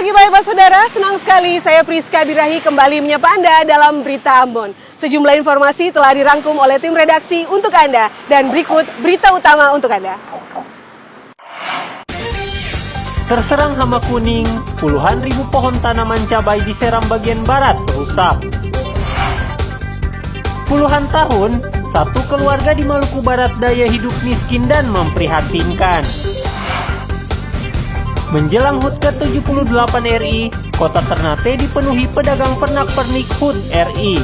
pagi Bapak Saudara, senang sekali saya Priska Birahi kembali menyapa Anda dalam Berita Ambon. Sejumlah informasi telah dirangkum oleh tim redaksi untuk Anda dan berikut berita utama untuk Anda. Terserang hama kuning, puluhan ribu pohon tanaman cabai di Seram bagian barat rusak. Puluhan tahun, satu keluarga di Maluku Barat daya hidup miskin dan memprihatinkan. Menjelang HUT ke-78 RI, Kota Ternate dipenuhi pedagang pernak-pernik HUT RI.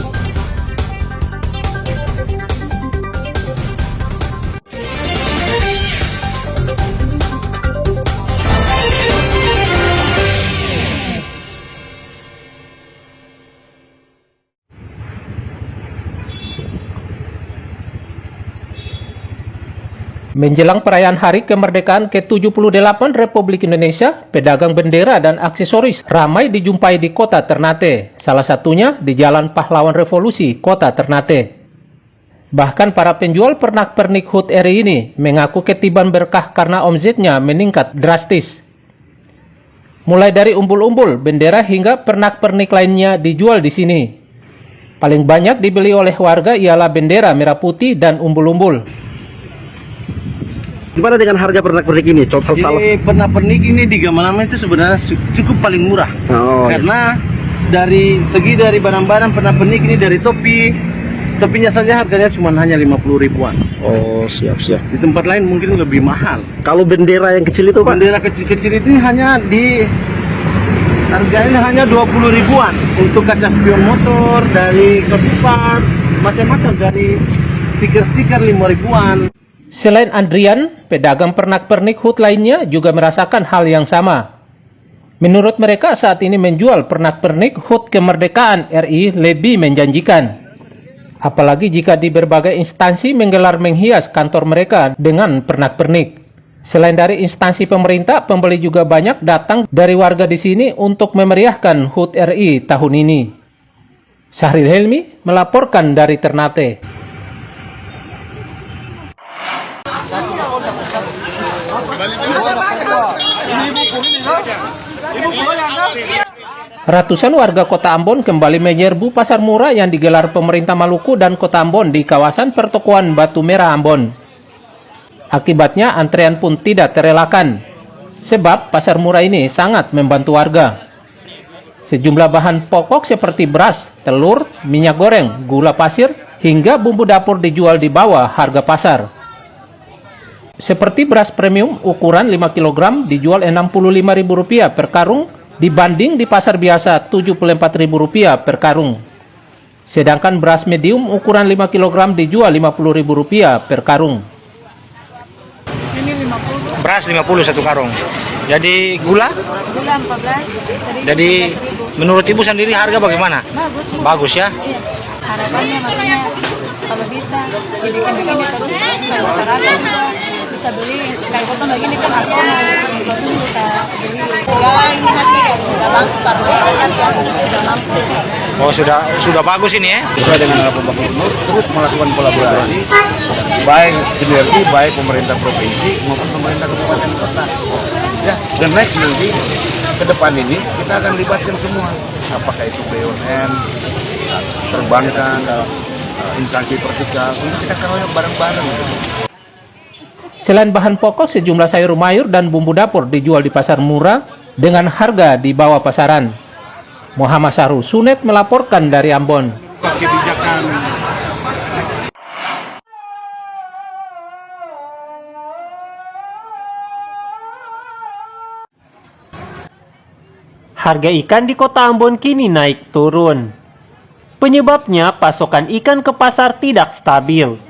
Menjelang perayaan Hari Kemerdekaan ke-78 Republik Indonesia, pedagang bendera dan aksesoris ramai dijumpai di Kota Ternate, salah satunya di Jalan Pahlawan Revolusi, Kota Ternate. Bahkan para penjual pernak-pernik HUT RI ini mengaku ketiban berkah karena omsetnya meningkat drastis. Mulai dari umbul-umbul, bendera hingga pernak-pernik lainnya dijual di sini. Paling banyak dibeli oleh warga ialah bendera merah putih dan umbul-umbul. Gimana dengan harga pernak-pernik ini? Contoh Jadi pernak-pernik ini di Gamalama itu sebenarnya cukup paling murah. Karena dari segi dari barang-barang pernak-pernik ini dari topinya saja harganya cuma hanya 50 ribuan. Oh, siap. Di tempat lain mungkin lebih mahal. Kalau bendera yang kecil itu, Pak? Bendera kecil-kecil itu harganya hanya 20 ribuan. Untuk kaca spion motor, dari ketupat, macam-macam, dari stiker-stiker 5 ribuan. Selain Andrian, pedagang pernak-pernik HUT lainnya juga merasakan hal yang sama. Menurut mereka saat ini menjual pernak-pernik HUT Kemerdekaan RI lebih menjanjikan. Apalagi jika di berbagai instansi menggelar menghias kantor mereka dengan pernak-pernik. Selain dari instansi pemerintah, pembeli juga banyak datang dari warga di sini untuk memeriahkan HUT RI tahun ini. Syahril Helmi melaporkan dari Ternate. Ratusan warga Kota Ambon kembali menyerbu pasar murah yang digelar pemerintah Maluku dan Kota Ambon di kawasan pertokoan Batu Merah Ambon. Akibatnya antrean pun tidak terelakkan, sebab pasar murah ini sangat membantu warga. Sejumlah bahan pokok seperti beras, telur, minyak goreng, gula pasir, hingga bumbu dapur dijual di bawah harga pasar. Seperti beras premium ukuran 5 kg dijual Rp65.000 per karung dibanding di pasar biasa Rp74.000 per karung. Sedangkan beras medium ukuran 5 kg dijual Rp50.000 per karung. Ini 50. Beras 50 satu karung. Jadi gula? Gula 14. Jadi menurut Ibu sendiri harga bagaimana? Bagus. Bagus ya? Iya. Harapannya maksudnya kalau bisa dibikin begini terus supaya masyarakat juga bisa beli. Kayak potong begini kan asongan, maksudnya bisa beli. Ya ini nanti sudah mampu para masyarakat yang sudah mampu. Oh sudah bagus ini ya? Sesuai dengan arahan Bapak Gubernur, terus melakukan kolaborasi baik sinergi baik pemerintah provinsi maupun pemerintah kabupaten kota. Ya, dan next nanti ke depan ini kita akan libatkan semua, apakah itu BUMN, perbankan, instansi vertikal, untuk kita keroyok bareng-bareng. Selain bahan pokok, sejumlah sayur mayur dan bumbu dapur dijual di pasar murah dengan harga di bawah pasaran. Muhammad Sahrul Sunet melaporkan dari Ambon. Harga ikan di Kota Ambon kini naik turun. Penyebabnya pasokan ikan ke pasar tidak stabil.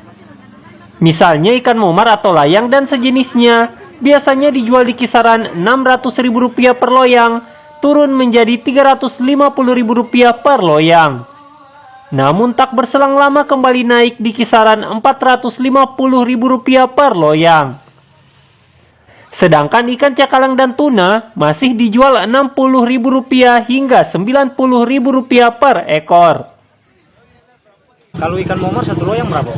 Misalnya ikan momar atau layang dan sejenisnya biasanya dijual di kisaran Rp600.000 per loyang, turun menjadi Rp350.000 per loyang. Namun tak berselang lama kembali naik di kisaran Rp450.000 per loyang. Sedangkan ikan cakalang dan tuna masih dijual Rp60.000 hingga Rp90.000 per ekor. Kalau ikan momor satu loyang berapa?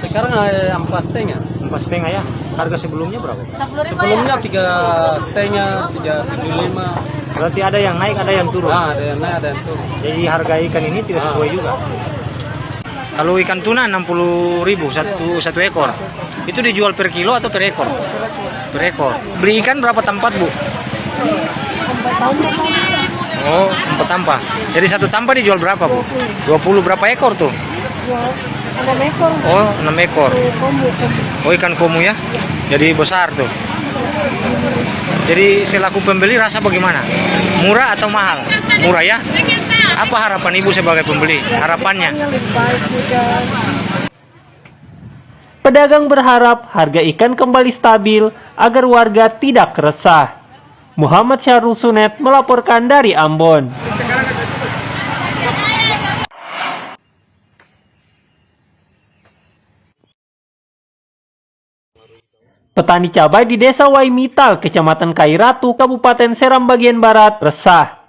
sekarang 4,5. 4,5 ya. Harga sebelumnya berapa? Sebelumnya 3,5, 3,75. Berarti ada yang naik, ada yang turun. Nah, ada yang naik, ada yang turun. Jadi harga ikan ini tidak sesuai juga. Kalau ikan tuna 60.000 satu ekor. Itu dijual per kilo atau per ekor? Per ekor. Beli ikan berapa tempat, Bu? Oh, 4 tampah. Jadi satu tampah dijual berapa, Bu? 20. Berapa ekor tuh? 6 ekor. Oh, 6 ekor. Oh, ikan komu ya? Jadi besar tuh. Jadi selaku pembeli rasa bagaimana? Murah atau mahal? Murah ya? Apa harapan Ibu sebagai pembeli? Harapannya? Pedagang berharap harga ikan kembali stabil agar warga tidak resah. Muhammad Syahrul Sunet melaporkan dari Ambon. Petani cabai di Desa Waimital, Kecamatan Kairatu, Kabupaten Seram bagian Barat resah.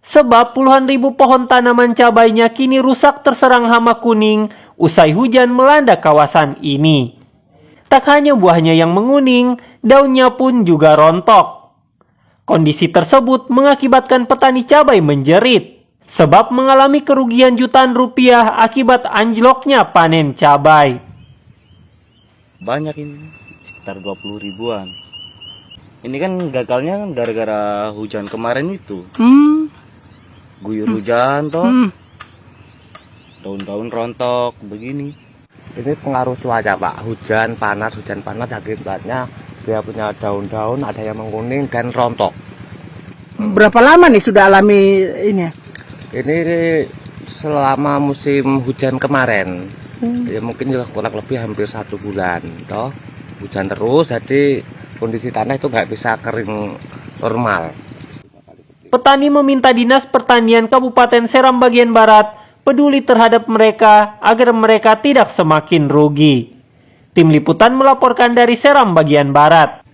Sebab puluhan ribu pohon tanaman cabainya kini rusak terserang hama kuning usai hujan melanda kawasan ini. Tak hanya buahnya yang menguning, daunnya pun juga rontok. Kondisi tersebut mengakibatkan petani cabai menjerit, sebab mengalami kerugian jutaan rupiah akibat anjloknya panen cabai. Banyak ini, sekitar 20 ribuan. Ini kan gagalnya kan gara-gara hujan kemarin itu. Guyur hujan toh, daun-daun rontok begini. Ini pengaruh cuaca Pak, hujan panas akibatnya dia punya daun-daun ada yang menguning dan rontok. Berapa lama nih sudah alami ini? Ini selama musim hujan kemarin, ya mungkin juga kurang lebih hampir 1 bulan, toh hujan terus, jadi kondisi tanah itu nggak bisa kering normal. Petani meminta Dinas Pertanian Kabupaten Seram bagian Barat peduli terhadap mereka agar mereka tidak semakin rugi. Tim Liputan melaporkan dari Seram bagian Barat.